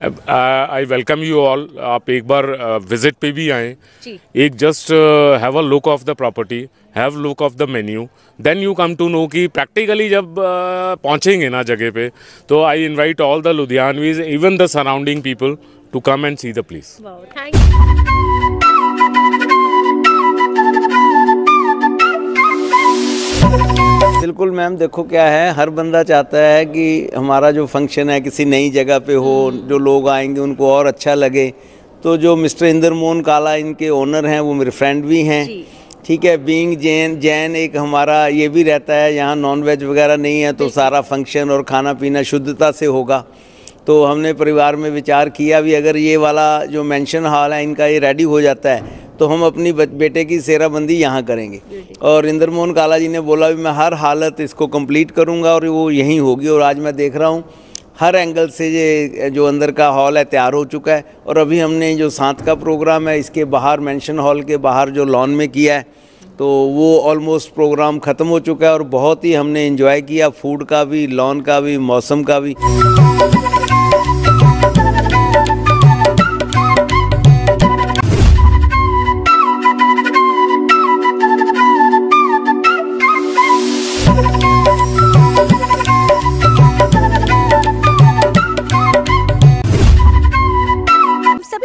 I welcome you all. आप एक बार विजिट पे भी आएँ, एक just have a look of the property, have look of the menu, then you come to know कि प्रैक्टिकली जब पहुंचेंगे ना जगह पे, तो I invite all the Ludhianvis, even the surrounding people to come and see the place. बिल्कुल ma'am, देखो क्या है, हर बंदा चाहता है कि हमारा जो फंक्शन है किसी नई जगह पे हो, जो लोग आएंगे उनको और अच्छा लगे। तो जो मिस्टर इंद्र मोहन काला इनके ओनर हैं, वो मेरे फ्रेंड भी हैं, ठीक है। बीइंग जैन एक हमारा ये भी रहता है, यहाँ नॉन वेज वगैरह नहीं है, तो सारा फंक्शन और खाना पीना शुद्धता से होगा। तो हमने परिवार में विचार किया भी, अगर ये वाला जो मेंशन हॉल है इनका ये रेडी हो जाता है तो हम अपनी बेटे की सेराबंदी यहाँ करेंगे। और इंद्र मोहन काला जी ने बोला भी मैं हर हालत इसको कंप्लीट करूँगा और वो यहीं होगी। और आज मैं देख रहा हूँ हर एंगल से ये जो अंदर का हॉल है तैयार हो चुका है। और अभी हमने जो साथ का प्रोग्राम है इसके बाहर मेंशन हॉल के बाहर जो लॉन में किया है, तो वो ऑलमोस्ट प्रोग्राम ख़त्म हो चुका है और बहुत ही हमने एंजॉय किया, फूड का भी, लॉन का भी, मौसम का भी।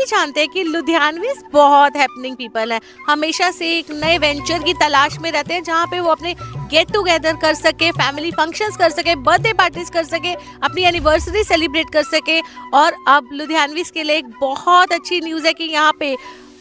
जानते हैं कि लुधियानवीज बहुत हैपनिंग पीपल है, हमेशा से एक नए वेंचर की तलाश में रहते हैं जहां पे वो अपने गेट टुगेदर कर सके, फैमिली फंक्शंस कर सके, बर्थडे पार्टीज कर सके, अपनी एनिवर्सरी सेलिब्रेट कर सके। और अब लुधियानवीज के लिए एक बहुत अच्छी न्यूज़ है कि यहाँ पे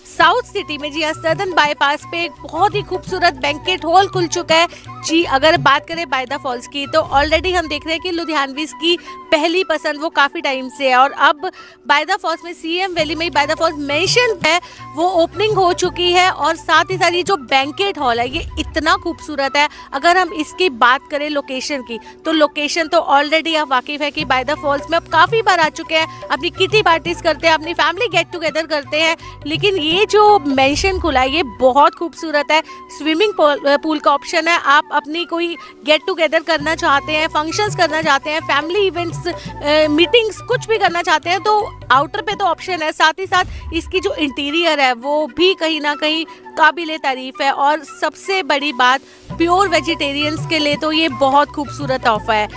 साउथ सिटी में, जी हाँ, सदर्न बाईपास पे एक बहुत ही खूबसूरत बैंकेट हॉल खुल चुका है। जी अगर बात करें बाय द फॉल्स की, तो ऑलरेडी हम देख रहे हैं कि लुधियानवीज की पहली पसंद वो काफ़ी टाइम से है। और अब बाय द फॉल्स में, सीएम वैली में बाय द फॉल्स मेंशन है, वो ओपनिंग हो चुकी है। और साथ ही साथ ये जो बैंकेट हॉल है ये इतना खूबसूरत है। अगर हम इसकी बात करें लोकेशन की, तो लोकेशन तो ऑलरेडी आप वाकिफ़ है कि बाय द फॉल्स में अब काफ़ी बार आ चुके हैं, अपनी किटी पार्टीज करते हैं, अपनी फैमिली गेट टुगेदर करते हैं। लेकिन ये जो मेंशन खुला है ये बहुत खूबसूरत है। स्विमिंग पूल का ऑप्शन है, आप अपनी कोई गेट टुगेदर करना चाहते हैं, फंक्शंस करना चाहते हैं, फैमिली इवेंट्स, मीटिंग्स कुछ भी करना चाहते हैं, तो आउटर पे तो ऑप्शन है। साथ ही साथ इसकी जो इंटीरियर है वो भी कहीं ना कहीं काबिले तारीफ है। और सबसे बड़ी बात, प्योर वेजिटेरियंस के लिए तो ये बहुत खूबसूरत ऑफर है।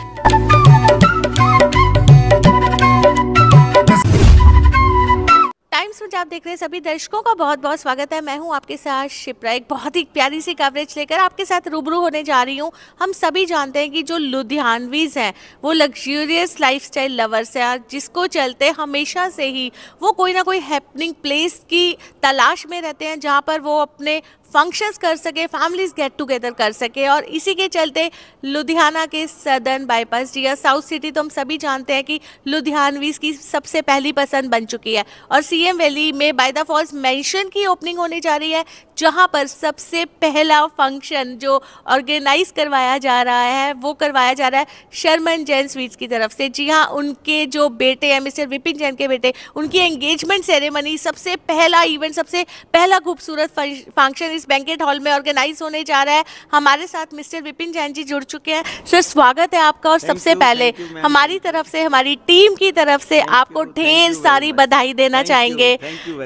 टाइम्स में आप देख रहे हैं सभी दर्शकों का बहुत बहुत स्वागत है। मैं हूं आपके साथ शिप्रा, एक बहुत ही प्यारी सी कवरेज लेकर आपके साथ रूबरू होने जा रही हूं। हम सभी जानते हैं कि जो लुधियानवीज हैं वो लग्जूरियस लाइफस्टाइल लवर्स हैं, जिसको चलते हमेशा से ही वो कोई ना कोई हैपनिंग प्लेस की तलाश में रहते हैं जहां पर वो अपने फंक्शंस कर सके, फैमिलीज गेट टुगेदर कर सके। और इसी के चलते लुधियाना के सदर्न बाईपास, जी साउथ सिटी, तो हम सभी जानते हैं कि लुधियानवीज की सबसे पहली पसंद बन चुकी है। और सीएम वैली में बाय द फॉल्स मेंशन की ओपनिंग होने जा रही है, जहां पर सबसे पहला फंक्शन जो ऑर्गेनाइज करवाया जा रहा है वो करवाया जा रहा है शर्मन जैन स्वीट्स की तरफ से। जी हाँ, उनके जो बेटे हैं मिस्टर विपिन जैन के बेटे, उनकी एंगेजमेंट सेरेमनी, सबसे पहला इवेंट, सबसे पहला खूबसूरत फंक्शन इस बैंकेट हॉल में ऑर्गेनाइज होने जा रहा है। हमारे साथ मिस्टर विपिन जैन जी जुड़ चुके हैं। सर, स्वागत है आपका। और सबसे पहले हमारी तरफ से, हमारी टीम की तरफ से आपको ढेर सारी बधाई देना चाहेंगे।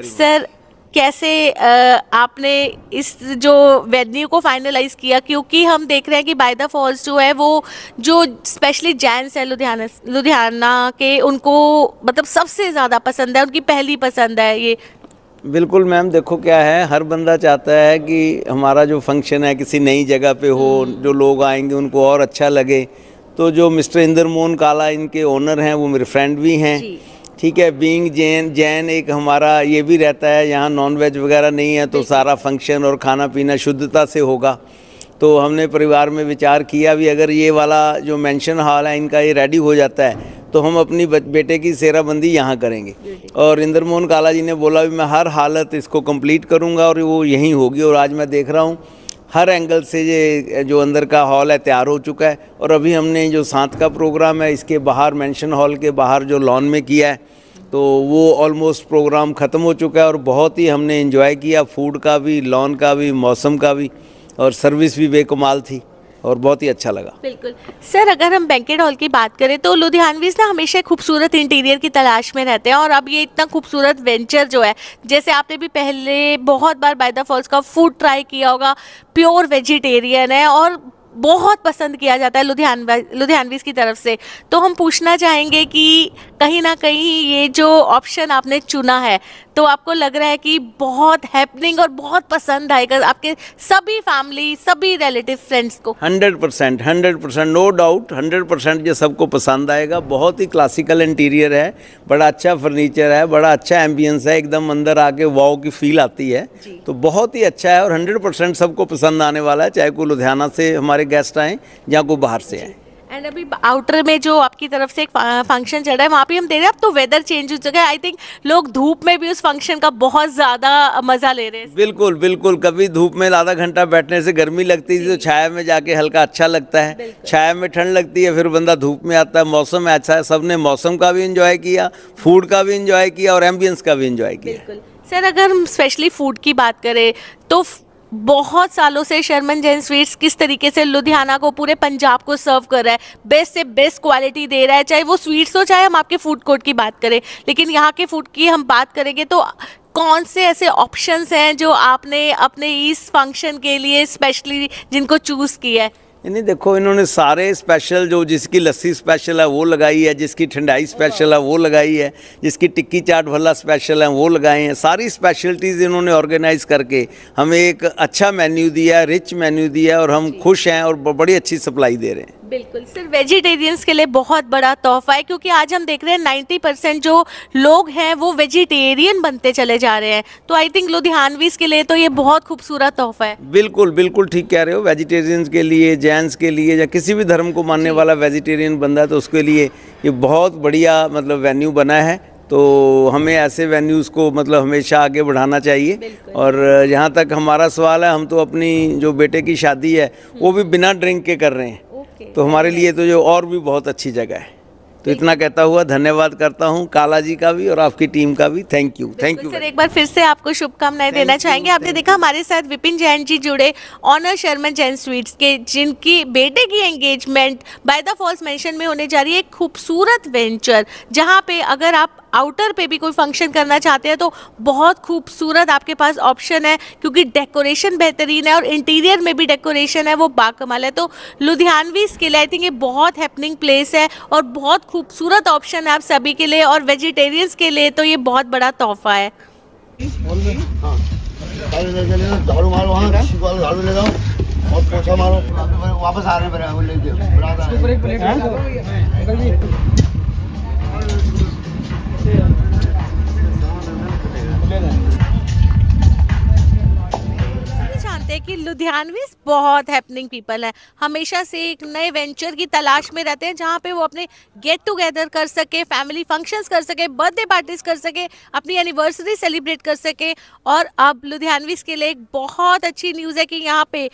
सर, कैसे आपने इस जो वेन्यू को फाइनलाइज किया, क्योंकि हम देख रहे हैं कि बाय द फॉल्स जो है वो जो स्पेशली जैन्स है लुधियाना के, उनको मतलब सबसे ज़्यादा पसंद है, उनकी पहली पसंद है ये। बिल्कुल मैम, देखो क्या है, हर बंदा चाहता है कि हमारा जो फंक्शन है किसी नई जगह पे हो, जो लोग आएंगे उनको और अच्छा लगे। तो जो मिस्टर इंद्र मोहन काला इनके ओनर हैं, वो मेरे फ्रेंड भी हैं, ठीक है। बीइंग जैन एक हमारा ये भी रहता है, यहाँ नॉन वेज वगैरह नहीं है, तो सारा फंक्शन और खाना पीना शुद्धता से होगा। तो हमने परिवार में विचार किया भी, अगर ये वाला जो मेंशन हॉल है इनका ये रेडी हो जाता है तो हम अपनी बेटे की सेराबंदी यहाँ करेंगे। और इंद्र मोहन काला जी ने बोला भी मैं हर हालत इसको कंप्लीट करूँगा और वो यहीं होगी। और आज मैं देख रहा हूँ हर एंगल से ये जो अंदर का हॉल है तैयार हो चुका है। और अभी हमने जो साथ का प्रोग्राम है इसके बाहर मेंशन हॉल के बाहर जो लॉन में किया है, तो वो ऑलमोस्ट प्रोग्राम ख़त्म हो चुका है और बहुत ही हमने एंजॉय किया, फूड का भी, लॉन का भी, मौसम का भी, और सर्विस भी बेकमाल थी। और बहुत ही अच्छा लगा। बिल्कुल सर, अगर हम बैंकेट हॉल की बात करें तो लुधियानवीज ना हमेशा खूबसूरत इंटीरियर की तलाश में रहते हैं, और अब ये इतना खूबसूरत वेंचर जो है, जैसे आपने भी पहले बहुत बार बाय द फॉल्स का फूड ट्राई किया होगा, प्योर वेजिटेरियन है और बहुत पसंद किया जाता है लुधियानवीज की तरफ से। तो हम पूछना चाहेंगे कि कहीं ना कहीं ये जो ऑप्शन आपने चुना है, तो आपको लग रहा है कि बहुत हैपनिंग और बहुत पसंद आएगा आपके सभी फैमिली, सभी रिलेटिव फ्रेंड्स को? 100%, नो डाउट, 100% ये सबको पसंद आएगा। बहुत ही क्लासिकल इंटीरियर है, बड़ा अच्छा फर्नीचर है, बड़ा अच्छा एम्बियंस है, एकदम अंदर आके वाव की फील आती है। तो बहुत ही अच्छा है और 100% सबको पसंद आने वाला है, चाहे कोई लुधियाना से हमारे गेस्ट आएँ या कोई बाहर से आएँ। एंड अभी आउटर में जो आपकी तरफ से एक फंक्शन चल रहा है, वहाँ पे हम देख रहे हैं अब तो वेदर चेंज हो चुका है। आई थिंक लोग धूप में भी उस फंक्शन का बहुत ज़्यादा मज़ा ले रहे हैं। बिल्कुल बिल्कुल, कभी धूप में आधा घंटा बैठने से गर्मी लगती थी, तो छाया में जाके हल्का अच्छा लगता है। छाया में ठंड लगती है, फिर बंदा धूप में आता है। मौसम अच्छा है, सबने मौसम का भी इंजॉय किया, फूड का भी इंजॉय किया और एम्बियंस का भी इंजॉय किया। बिल्कुल सर, अगर हम स्पेशली फूड की बात करें तो बहुत सालों से शर्मन जैन स्वीट्स किस तरीके से लुधियाना को, पूरे पंजाब को सर्व कर रहा है, बेस्ट से बेस्ट क्वालिटी दे रहा है, चाहे वो स्वीट्स हो चाहे हम आपके फूड कोर्ट की बात करें। लेकिन यहाँ के फूड की हम बात करेंगे तो कौन से ऐसे ऑप्शंस हैं जो आपने अपने इस फंक्शन के लिए स्पेशली जिनको चूज़ किया है? नहीं देखो, इन्होंने सारे स्पेशल, जो जिसकी लस्सी स्पेशल है वो लगाई है, जिसकी ठंडाई स्पेशल है वो लगाई है, जिसकी टिक्की चाट भल्ला स्पेशल है वो लगाए हैं। सारी स्पेशलिटीज़ इन्होंने ऑर्गेनाइज करके हमें एक अच्छा मेन्यू दिया है, रिच मेन्यू दिया है और हम खुश हैं और बड़ी अच्छी सप्लाई दे रहे हैं। बिल्कुल सर, वेजिटेरियंस के लिए बहुत बड़ा तोहफा है, क्योंकि आज हम देख रहे हैं 90% जो लोग हैं वो वेजिटेरियन बनते चले जा रहे हैं। तो आई थिंक लुधियानवीज के लिए तो ये बहुत खूबसूरत तोहफा है। बिल्कुल बिल्कुल ठीक कह रहे हो। वेजिटेरियंस के लिए, जैन्स के लिए या किसी भी धर्म को मानने वाला वेजिटेरियन बंदा है तो उसके लिए ये बहुत बढ़िया मतलब वेन्यू बना है। तो हमें ऐसे वेन्यूज़ को मतलब हमेशा आगे बढ़ाना चाहिए। और जहाँ तक हमारा सवाल है, हम तो अपनी जो बेटे की शादी है वो भी बिना ड्रिंक के कर रहे हैं, तो हमारे लिए तो जो और भी बहुत अच्छी जगह है। तो इतना कहता हुआ धन्यवाद करता हूँ काला जी का भी और आपकी टीम का भी। थैंक यू सर, एक बार फिर से आपको शुभकामनाएं देना चाहेंगे। आपने देखा हमारे साथ विपिन जैन जी जुड़े, ऑनर शर्मन जैन स्वीट्स के, जिनकी बेटे की engagement by the false mansion में होने जा रही है। एक खूबसूरत वेंचर जहाँ पे अगर आप आउटर पे भी कोई फंक्शन करना चाहते हैं तो बहुत खूबसूरत आपके पास ऑप्शन है, क्योंकि डेकोरेशन बेहतरीन है और इंटीरियर में भी डेकोरेशन है वो बाकमाल है। तो लुधियानवीज के लिए आई थिंक ये बहुत हैपनिंग प्लेस है और बहुत खूबसूरत ऑप्शन है आप सभी के लिए, और वेजिटेरियंस के लिए तो ये बहुत बड़ा तोहफा है। झाड़ू मारो, वहाँ झाड़ू ले जाओ और पोछा मारो, वापस आ रहे जानते हैं कि लुधियानवीज बहुत हैपनिंग पीपल है, हमेशा से एक नए वेंचर की तलाश में रहते हैं जहाँ पे वो अपने गेट टुगेदर कर सके, फैमिली फंक्शंस कर सके, बर्थडे पार्टीज कर सके, अपनी एनिवर्सरी सेलिब्रेट कर सके। और अब लुधियानवीज के लिए एक बहुत अच्छी न्यूज़ है कि यहाँ पे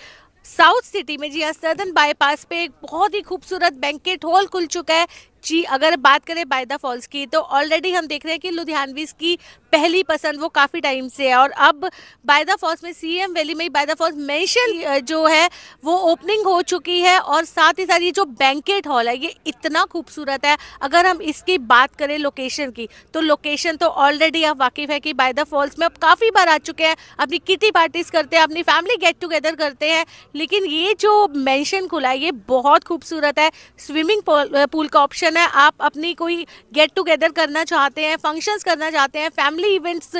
साउथ सिटी में, जी हाँ, सदर्न बाईपास पे एक बहुत ही खूबसूरत बैंकेट हॉल खुल चुका है। जी, अगर बात करें बाय द फॉल्स की तो ऑलरेडी हम देख रहे हैं कि लुधियानवीज की पहली पसंद वो काफ़ी टाइम से है, और अब बाय द फॉल्स में सीएम वैली में बाय द फॉल्स मेंशन जो है वो ओपनिंग हो चुकी है। और साथ ही साथ ये जो बैंकेट हॉल है ये इतना खूबसूरत है। अगर हम इसकी बात करें लोकेशन की, तो लोकेशन तो ऑलरेडी आप वाकिफ़ है कि बाय द फॉल्स में अब काफ़ी बार आ चुके हैं, अपनी किटी पार्टीज़ करते हैं, अपनी फैमिली गेट टुगेदर करते हैं। लेकिन ये जो मेंशन खुला है ये बहुत खूबसूरत है। स्विमिंग पूल का ऑप्शन है, आप अपनी कोई गेट टुगेदर करना चाहते हैं, फंक्शंस करना चाहते हैं, फैमिली इवेंट्स,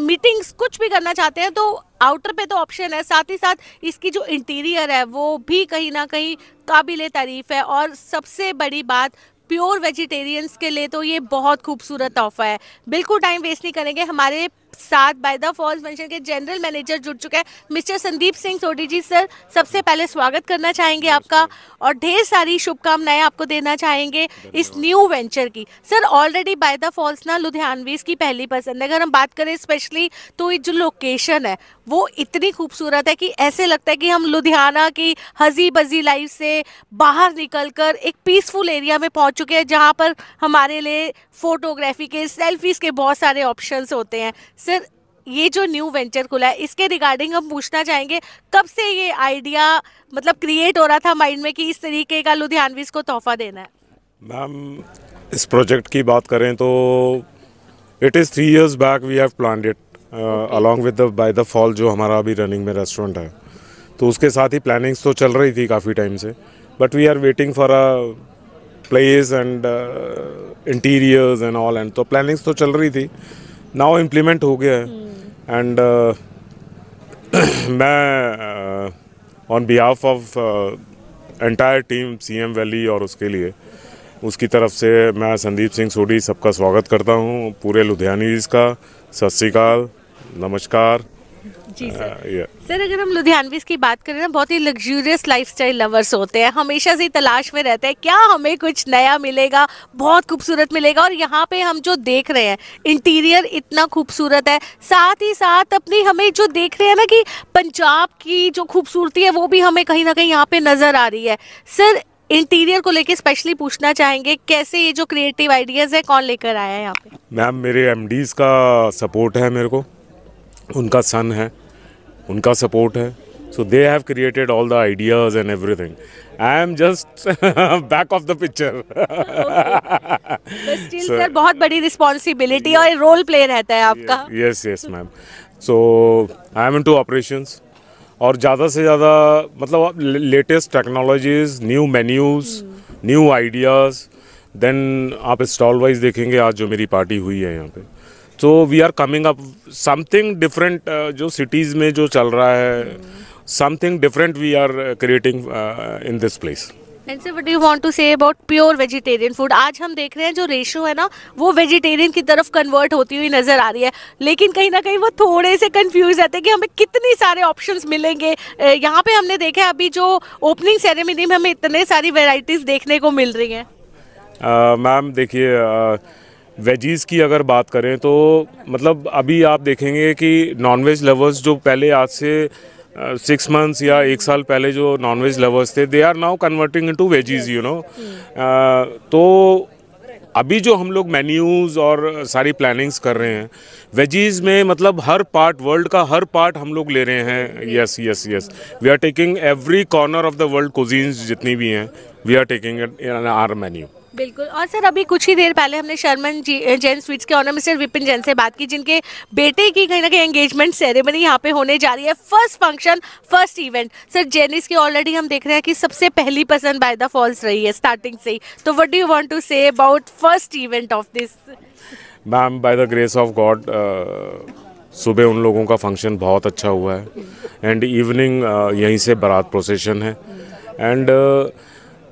मीटिंग्स कुछ भी करना चाहते हैं तो आउटर पे तो ऑप्शन है। साथ ही साथ इसकी जो इंटीरियर है वो भी कहीं ना कहीं काबिले तारीफ है। और सबसे बड़ी बात, प्योर वेजिटेरियंस के लिए तो ये बहुत खूबसूरत तोहफा है। बिल्कुल टाइम वेस्ट नहीं करेंगे, हमारे साथ बाय द फॉल्स मेंशन के जनरल मैनेजर जुड़ चुके हैं, मिस्टर संदीप सिंह सोडी जी। सर, सबसे पहले स्वागत करना चाहेंगे आपका और ढेर सारी शुभकामनाएं आपको देना चाहेंगे इस न्यू वेंचर की। Sir, already by the falls ना लुधियानवीज की पहली पसंद है। अगर हम बात करें स्पेशली तो ये जो लोकेशन है वो इतनी खूबसूरत है कि ऐसे लगता है कि हम लुधियाना की हजी बजी लाइफ से बाहर निकलकर एक पीसफुल एरिया में पहुंच चुके हैं, जहां पर हमारे लिए फोटोग्राफी के, सेल्फीज के बहुत सारे ऑप्शंस होते हैं। सर, ये जो न्यू वेंचर खुला है इसके रिगार्डिंग हम पूछना चाहेंगे, कब से ये आइडिया मतलब क्रिएट हो रहा था माइंड में कि इस तरीके का लुधियानवीज को तोहफा देना है? मैम, इस प्रोजेक्ट की बात करें तो it is 3 years back we have planned it along with the by the fall, जो हमारा अभी रनिंग में रेस्टोरेंट है, तो उसके साथ ही प्लानिंग्स तो चल रही थी काफ़ी टाइम से, but we are waiting for a place and interiors and all, and तो प्लानिंग्स तो चल रही थी, नाउ इम्प्लीमेंट हो गया है। एंड मैं on behalf of entire team CM valley और उसके लिए उसकी तरफ से मैं संदीप सिंह सोडी सबका स्वागत करता हूँ, पूरे लुधियानवीज का। सत श्री अकाल, नमस्कार जी सर। सर, अगर हम लुधियानवीज की बात करें ना, बहुत ही लग्जूरियस लाइफस्टाइल लवर्स होते हैं, हमेशा से तलाश में रहते हैं क्या हमें कुछ नया मिलेगा, बहुत खूबसूरत मिलेगा। और यहाँ पे हम जो देख रहे हैं इंटीरियर इतना खूबसूरत है, साथ ही साथ अपनी हमें जो देख रहे हैं ना कि पंजाब की जो खूबसूरती है वो भी हमें कहीं ना कहीं यहाँ पे नज़र आ रही है। सर, इंटीरियर को लेके स्पेशली पूछना चाहेंगे, कैसे ये जो क्रिएटिव आइडियाज़ है कौन लेकर आया है यहाँ पे? मैम, मेरे MDs का सपोर्ट है, मेरे को उनका सन है, उनका सपोर्ट है, so they have created all the ideas and everything. I am just back of the picture. Still sir, बहुत बड़ी रिस्पॉन्सिबिलिटी और रोल प्ले रहता है आपका। Yes ma'am, so I am into operations, और ज़्यादा से ज़्यादा मतलब latest technologies, new menus, new ideas. Then आप स्टॉल वाइज देखेंगे आज जो मेरी पार्टी हुई है यहाँ पे, तो we are coming up something different, जो सिटीज़ में जो चल रहा है, something different we are creating in this place. And sir, what do you want to say about pure vegetarian food? आज हम देख रहे हैं जो रेशो है ना वो वेजिटेरियन की तरफ कन्वर्ट होती हुई नजर आ रही है, लेकिन कहीं ना कहीं वो थोड़े से कंफ्यूज रहते हैं कि हमें कितने सारे ऑप्शंस मिलेंगे। यहाँ पे हमने देखा है अभी जो ओपनिंग सेरेमनी में हमें इतने सारी वेराइटीज देखने को मिल रही हैं। मैम देखिए, वेजीज़ की अगर बात करें तो मतलब अभी आप देखेंगे कि नॉनवेज लवर्स जो पहले आज से 6 months या 1 साल पहले जो नॉनवेज लवर्स थे, they are now converting into veggies, you know. तो अभी जो हम लोग मेन्यूज़ और सारी प्लानिंग्स कर रहे हैं वेजीज में, मतलब हर पार्ट, वर्ल्ड का हर पार्ट हम लोग ले रहे हैं। Yes, we are taking every corner of the world cuisines जितनी भी हैं, we are taking it in our menu. बिल्कुल। और सर, अभी कुछ ही देर पहले हमने शर्मन जैन स्वीट्स के ऑनर मिस्टर विपिन जैन से बात की, जिनके बेटे की कहीं ना कहीं एंगेजमेंट सेरेमनी यहाँ पे होने जा रही है। First function, first event. Sir, जेनिस की ऑलरेडी हम देख रहे हैं कि सबसे पहली पसंद बाय द फॉल्स रही है स्टार्टिंग से ही, तो what do you want to say about first event of this? Ma'am, by the grace of God सुबह उन लोगों का फंक्शन बहुत अच्छा हुआ है, एंड इवनिंग यहीं से बारात प्रोसेशन है। एंड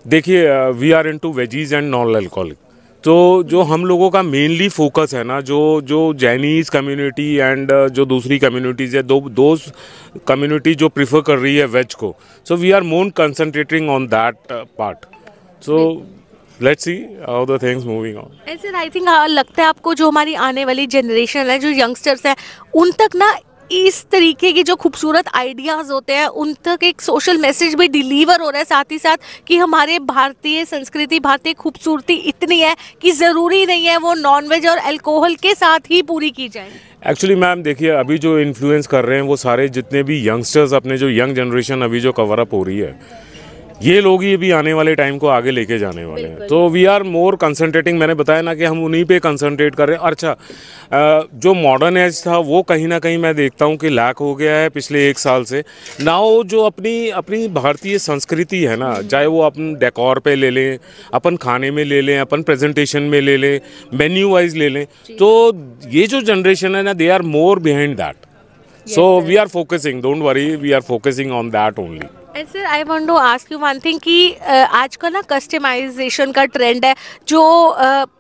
देखिए, we are into veggies and non alcoholic, तो जो हम लोगों का मेनली फोकस है ना, जो जैनीज कम्युनिटी एंड जो दूसरी कम्युनिटीज़ है, दो कम्युनिटी जो प्रिफर कर रही है वेज को, so we are more concentrating on that part. So let's see how the things moving on. And sir, I think लगता है आपको जो हमारी आने वाली जनरेशन है, जो यंगस्टर्स हैं, उन तक ना इस तरीके की जो खूबसूरत आइडियाज़ होते हैं उन तक एक सोशल मैसेज भी डिलीवर हो रहा है, साथ ही साथ कि हमारे भारतीय संस्कृति, भारतीय खूबसूरती इतनी है कि ज़रूरी नहीं है वो नॉनवेज और अल्कोहल के साथ ही पूरी की जाए। एक्चुअली मैम देखिए, अभी जो इन्फ्लुएंस कर रहे हैं वो सारे जितने भी यंगस्टर्स, अपने जो यंग जनरेशन अभी जो कवर अप हो रही है, ये लोग ही भी आने वाले टाइम को आगे लेके जाने वाले हैं। तो वी आर मोर कंसंट्रेटिंग, मैंने बताया ना कि हम उन्हीं पे कंसंट्रेट कर रहे हैं। अच्छा, जो मॉडर्न एज था वो कहीं ना कहीं मैं देखता हूँ कि लैक हो गया है पिछले 1 साल से। नाउ जो अपनी भारतीय संस्कृति है ना, चाहे वो अपन डेकोर पे ले लें, अपन खाने में ले लें, अपन प्रेजेंटेशन में ले लें, मेन्यू वाइज ले लें, तो ये जो जनरेशन है ना, they are more behind that. So we are focusing, don't worry, we are focusing on that only. And sir, I want to ask you one thing कि आजकल ना कस्टमाइजेशन का ट्रेंड है, जो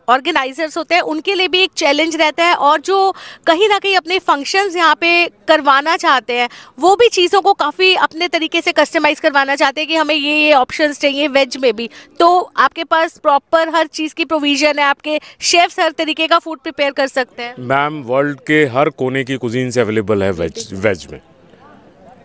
ऑर्गेनाइजर्स होते हैं उनके लिए भी एक चैलेंज रहता है, और जो कहीं ना कहीं अपने फंक्शंस यहाँ पे करवाना चाहते हैं वो भी चीज़ों को काफ़ी अपने तरीके से कस्टमाइज करवाना चाहते हैं कि हमें ये ऑप्शंस चाहिए वेज में भी। तो आपके पास प्रॉपर हर चीज़ की प्रोविजन है, आपके शेफ्स हर तरीके का फूड प्रिपेयर कर सकते हैं? मैम, वर्ल्ड के हर कोने की कुजीन से अवेलेबल है वेज में।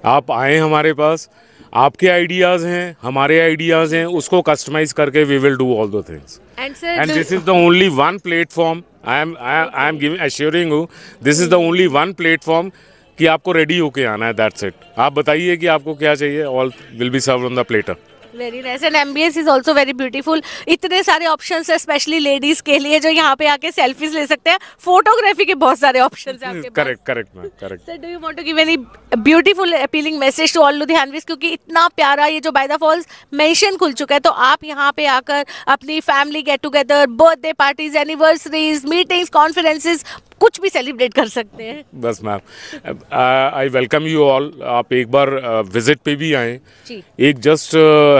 आप आए हमारे पास, आपके आइडियाज़ हैं, हमारे आइडियाज़ हैं, उसको कस्टमाइज करके we will do all the things. And this is the only one platform I am giving assuring you this is the only one platform कि आपको रेडी होके आना है, दैट्स इट। आप बताइए कि आपको क्या चाहिए, all will be served on the platter. Very nice and ambience is also very beautiful. इतने सारे ऑप्शंस है स्पेशली लेडीज के लिए जो यहाँ पे आके सेल्फीज ले सकते हैं, फोटोग्राफी के बहुत सारे ऑप्शंस हैं आपके पास। Correct ma'am, correct. Sir do you want to give any beautiful appealing message to all Ludhianvis, क्योंकि इतना प्यारा ये जो बाय द फॉल्स मेंशन खुल चुका है, तो आप यहाँ पे आकर अपनी family get together, birthday parties, anniversaries, meetings, conferences कुछ भी सेलिब्रेट कर सकते हैं। बस ma'am, I welcome you all. आप एक बार विजिट पे भी आएँ, एक just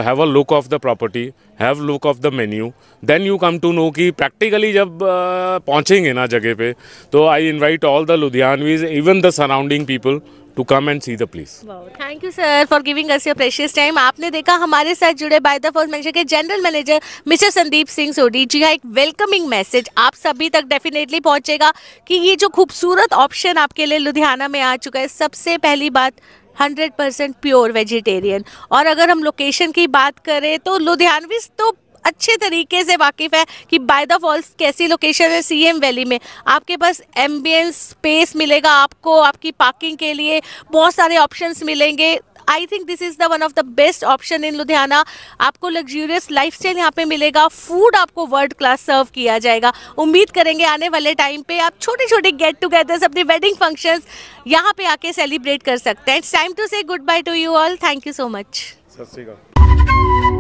have a look of the property, have look of the menu, then you come to know कि प्रैक्टिकली जब पहुँचेंगे ना जगह पे, तो I invite all the Ludhianvis, even the surrounding people to come and see the place. Thank you sir for giving us your precious time. आपने देखा हमारे साथ जुड़े बाय द फॉल्स मेंशन के general manager mister Sandeep Singh Sodhi ji का एक वेलकमिंग मैसेज आप सभी तक डेफिनेटली पहुंचेगा कि ये जो खूबसूरत ऑप्शन आपके लिए लुधियाना में आ चुका है, सबसे पहली बात 100% प्योर वेजिटेरियन। और अगर हम लोकेशन की बात करें तो लुधियानवीज तो अच्छे तरीके से वाकिफ है कि बाय द फॉल्स कैसी लोकेशन है। सीएम वैली में आपके पास एम्बियंस स्पेस मिलेगा, आपको आपकी पार्किंग के लिए बहुत सारे ऑप्शंस मिलेंगे। I think this is the one of the best option in Ludhiana. आपको लग्जूरियस लाइफस्टाइल यहाँ पे मिलेगा, फूड आपको वर्ल्ड क्लास सर्व किया जाएगा। उम्मीद करेंगे आने वाले टाइम पे आप छोटे छोटे गेट टुगेदर्स, अपनी वेडिंग फंक्शंस यहाँ पे आके सेलिब्रेट कर सकते हैं। इट्स टाइम टू से good by two you all. Thank you so much. सत श्री अकाल।